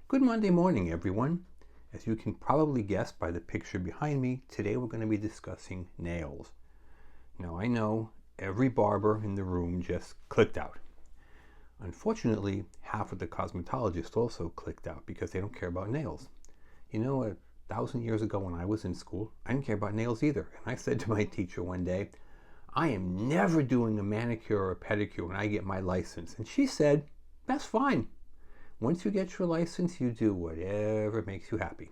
Good Monday morning, everyone. As you can probably guess by the picture behind me, today we're going to be discussing nails. Now, I know every barber in the room just clicked out. Unfortunately, half of the cosmetologists also clicked out because they don't care about nails. You know, 1,000 years ago when I was in school, I didn't care about nails either. And I said to my teacher one day, I am never doing a manicure or a pedicure when I get my license. And she said, that's fine. Once you get your license, you do whatever makes you happy.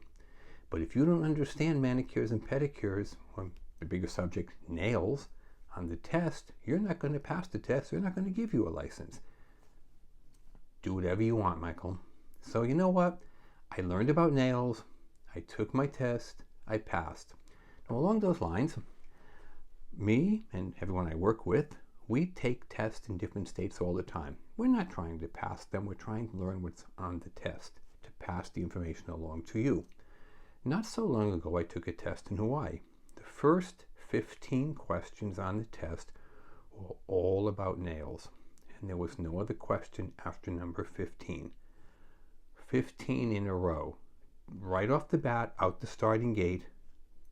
But if you don't understand manicures and pedicures, or the bigger subject, nails, on the test, you're not going to pass the test. They're not going to give you a license. Do whatever you want, Michael. So you know what? I learned about nails. I took my test. I passed. Now, along those lines, me and everyone I work with, we take tests in different states all the time. We're not trying to pass them. We're trying to learn what's on the test to pass the information along to you. Not so long ago, I took a test in Hawaii. The first 15 questions on the test were all about nails, and there was no other question after number 15. 15 in a row. Right off the bat, out the starting gate,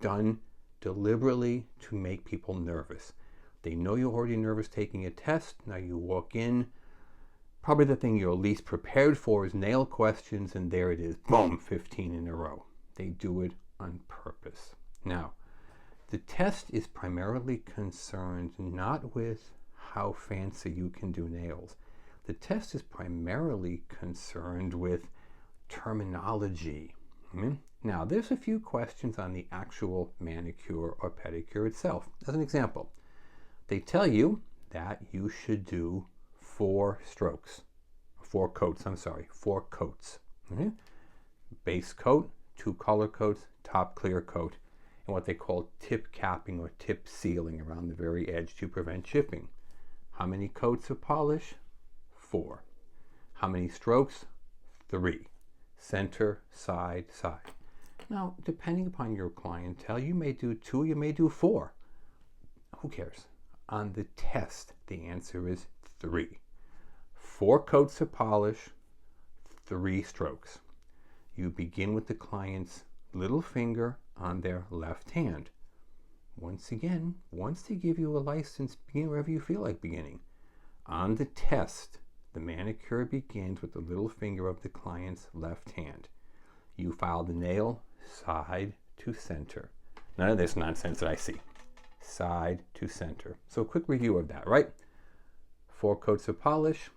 done deliberately to make people nervous. They know you're already nervous taking a test. Now you walk in. Probably the thing you're least prepared for is nail questions, and there it is. Boom, 15 in a row. They do it on purpose. Now, the test is primarily concerned not with how fancy you can do nails. The test is primarily concerned with terminology. Now, there's a few questions on the actual manicure or pedicure itself. As an example, they tell you that you should do 4 coats. Base coat, 2 color coats, top clear coat, and what they call tip capping or tip sealing around the very edge to prevent chipping. How many coats of polish? 4. How many strokes? 3. Center, side, side. Now, depending upon your clientele, you may do 2, you may do 4. Who cares? On the test, the answer is 3. 4 coats of polish, 3 strokes. You begin with the client's little finger on their left hand. Once again, once they give you a license, begin wherever you feel like beginning. On the test, the manicure begins with the little finger of the client's left hand. You file the nail side to center. None of this nonsense that I see. Side to center. So a quick review of that, right? 4 coats of polish,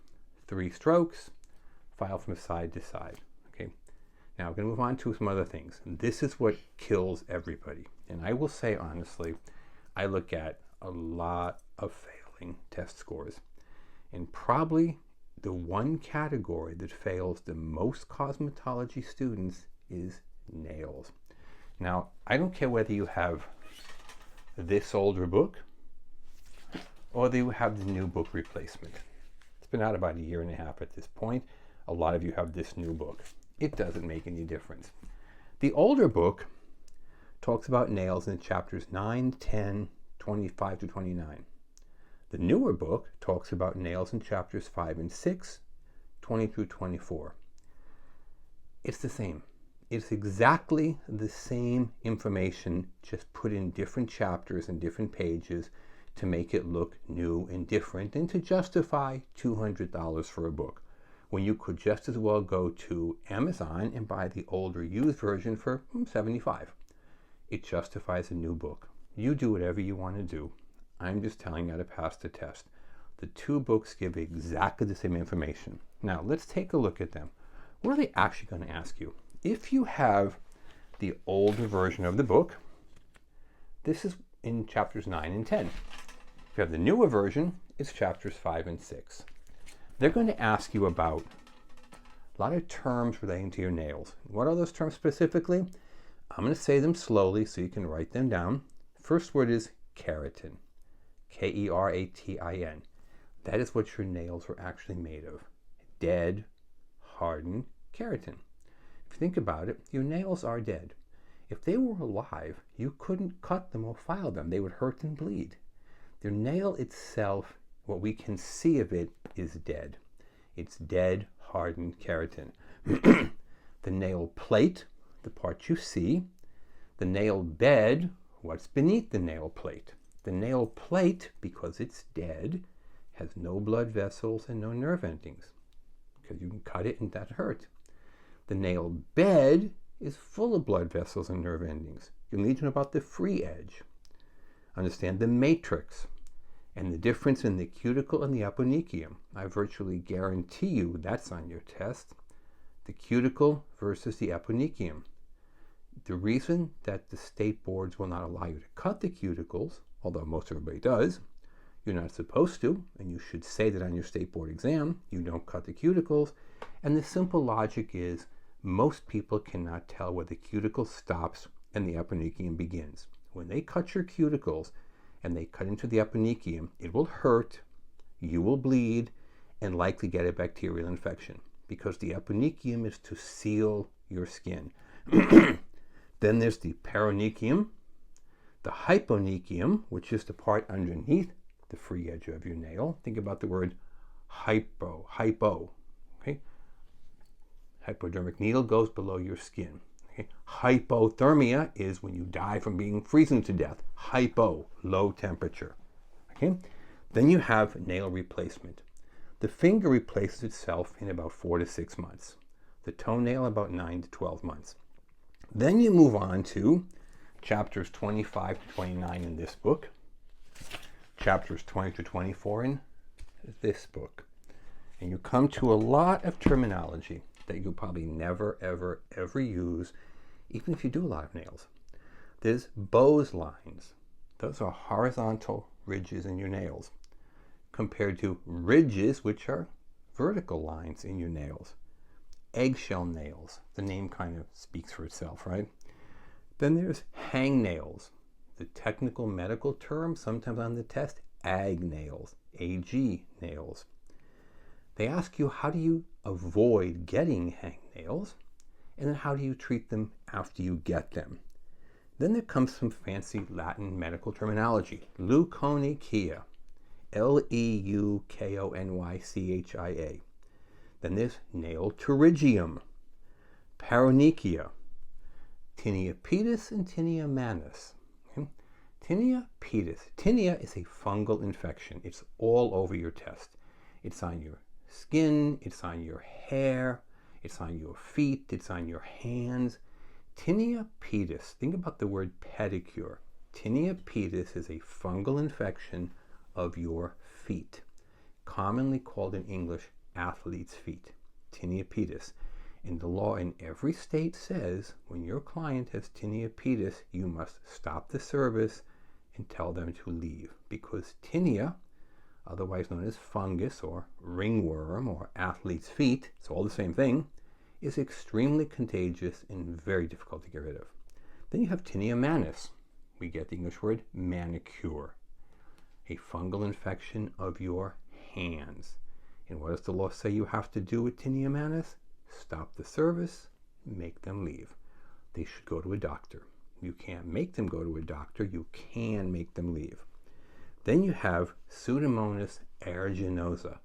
3 strokes, file from side to side. Okay. Now we're going to move on to some other things. This is what kills everybody. And I will say honestly, I look at a lot of failing test scores. And probably the one category that fails the most cosmetology students is nails. Now, I don't care whether you have this older book or you have the new book replacement. It's been out about 1.5 years at this point. A lot of you have this new book. It doesn't make any difference. The older book talks about nails in chapters 9, 10, 25 to 29. The newer book talks about nails in chapters 5 and 6, 20 through 24. It's the same. It's exactly the same information, just put in different chapters and different pages to make it look new and different and to justify $200 for a book, when you could just as well go to Amazon and buy the older used version for $75. It justifies a new book. You do whatever you want to do. I'm just telling you how to pass the test. The 2 books give exactly the same information. Now, let's take a look at them. What are they actually going to ask you? If you have the older version of the book, this is in chapters 9 and 10. If you have the newer version, it's chapters 5 and 6. They're going to ask you about a lot of terms relating to your nails. What are those terms specifically? I'm going to say them slowly so you can write them down. First word is keratin. Keratin. That is what your nails were actually made of. Dead, hardened keratin. If you think about it, your nails are dead. If they were alive, you couldn't cut them or file them. They would hurt and bleed. The nail itself, what we can see of it, is dead. It's dead, hardened keratin. The the nail plate, the part you see, the nail bed, what's beneath the nail plate. The nail plate, because it's dead, has no blood vessels and no nerve endings, because you can cut it and that hurt. The nail bed is full of blood vessels and nerve endings. You'll need to know about the free edge. Understand the matrix and the difference in the cuticle and the aponychium. I virtually guarantee you that's on your test. The cuticle versus the aponychium. The reason that the state boards will not allow you to cut the cuticles, although most everybody does, you're not supposed to, and you should say that on your state board exam, you don't cut the cuticles. And the simple logic is most people cannot tell where the cuticle stops and the aponychium begins. When they cut your cuticles and they cut into the aponychium, it will hurt, you will bleed, and likely get a bacterial infection, because the aponychium is to seal your skin. Then there's the paronychium, the hyponychium, which is the part underneath the free edge of your nail. Think about the word hypo, okay? Hypodermic needle goes below your skin. Okay? Hypothermia is when you die from being freezing to death. Hypo, low temperature. Okay? Then you have nail replacement. The finger replaces itself in about 4 to 6 months. The toenail about 9 to 12 months. Then you move on to chapters 25 to 29 in this book, chapters 20 to 24 in this book. And you come to a lot of terminology that you'll probably never, ever, ever use, even if you do a lot of nails. There's Bowes lines. Those are horizontal ridges in your nails, compared to ridges, which are vertical lines in your nails. Eggshell nails. The name kind of speaks for itself, right? Then there's hang nails. The technical medical term, sometimes on the test, ag nails, AG nails. They ask you, how do you avoid getting hang nails? And then how do you treat them after you get them? Then there comes some fancy Latin medical terminology. Leukonychia. Leukonychia. Then there's nail pterygium, paronychia, tinea pedis, and tinea manus. Okay? Tinea pedis. Tinea is a fungal infection. It's all over your test. It's on your skin, it's on your hair, it's on your feet, it's on your hands. Tinea pedis. Think about the word pedicure. Tinea pedis is a fungal infection of your feet, commonly called in English athlete's feet. Tinea pedis. And the law in every state says when your client has tinea pedis, you must stop the service and tell them to leave, because tinea, otherwise known as fungus or ringworm or athlete's feet, it's all the same thing, is extremely contagious and very difficult to get rid of. Then you have tinea manus. We get the English word manicure, a fungal infection of your hands. And what does the law say you have to do with tinea manus? Stop the service, make them leave. They should go to a doctor. You can't make them go to a doctor, you can make them leave. Then you have Pseudomonas aeruginosa,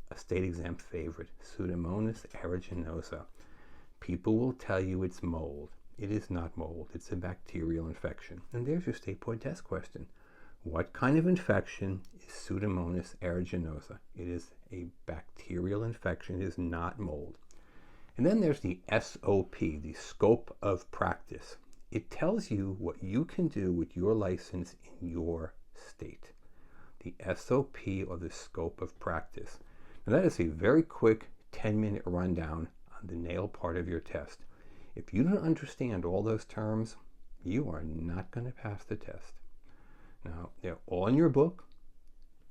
a state exam favorite. Pseudomonas aeruginosa. People will tell you it's mold. It is not mold, it's a bacterial infection. And there's your state board test question. What kind of infection is Pseudomonas aeruginosa? It is a bacterial infection, it is not mold. And then there's the SOP, the scope of practice. It tells you what you can do with your license in your state. The SOP, or the scope of practice. Now that is a very quick 10-minute rundown on the nail part of your test. If you don't understand all those terms, you are not going to pass the test. Now, they're all in your book,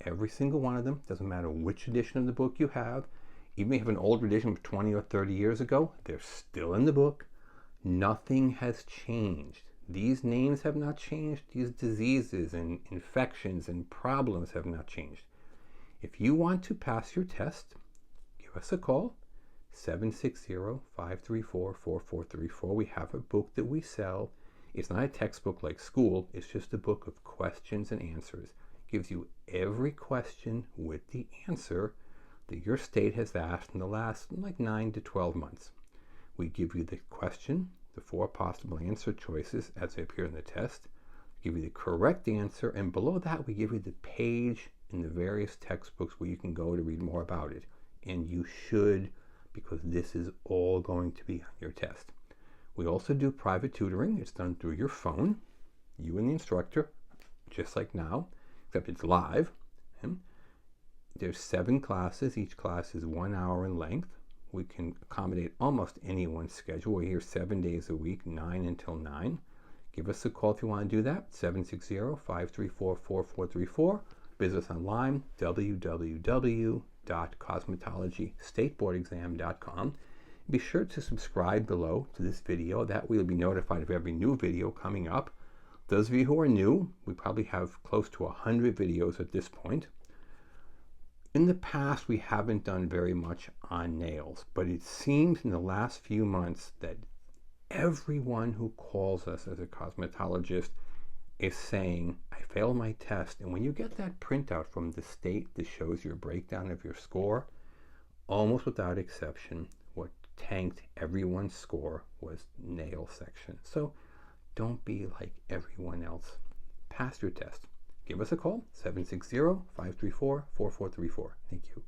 every single one of them. Doesn't matter which edition of the book you have. Even if you have an older edition of 20 or 30 years ago, they're still in the book. Nothing has changed. These names have not changed. These diseases and infections and problems have not changed. If you want to pass your test, give us a call, 760-534-4434. We have a book that we sell. It's not a textbook like school. It's just a book of questions and answers. It gives you every question with the answer that your state has asked in the last 9 to 12 months. We give you the question, the 4 possible answer choices as they appear in the test, give you the correct answer, and below that we give you the page in the various textbooks where you can go to read more about it. And you should, because this is all going to be on your test. We also do private tutoring. It's done through your phone, you and the instructor, just like now, except it's live. There's 7 classes. Each class is 1 hour in length. We can accommodate almost anyone's schedule. We're here 7 days a week, 9 until 9. Give us a call if you want to do that, 760-534-4434. Visit us online, www.cosmetologystateboardexam.com. Be sure to subscribe below to this video. That way you'll be notified of every new video coming up. Those of you who are new, we probably have close to 100 videos at this point. In the past, we haven't done very much on nails, but it seems in the last few months that everyone who calls us as a cosmetologist is saying, I failed my test. And when you get that printout from the state that shows your breakdown of your score, almost without exception, what tanked everyone's score was nail section. So don't be like everyone else. Pass your test. Give us a call, 760-534-4434. Thank you.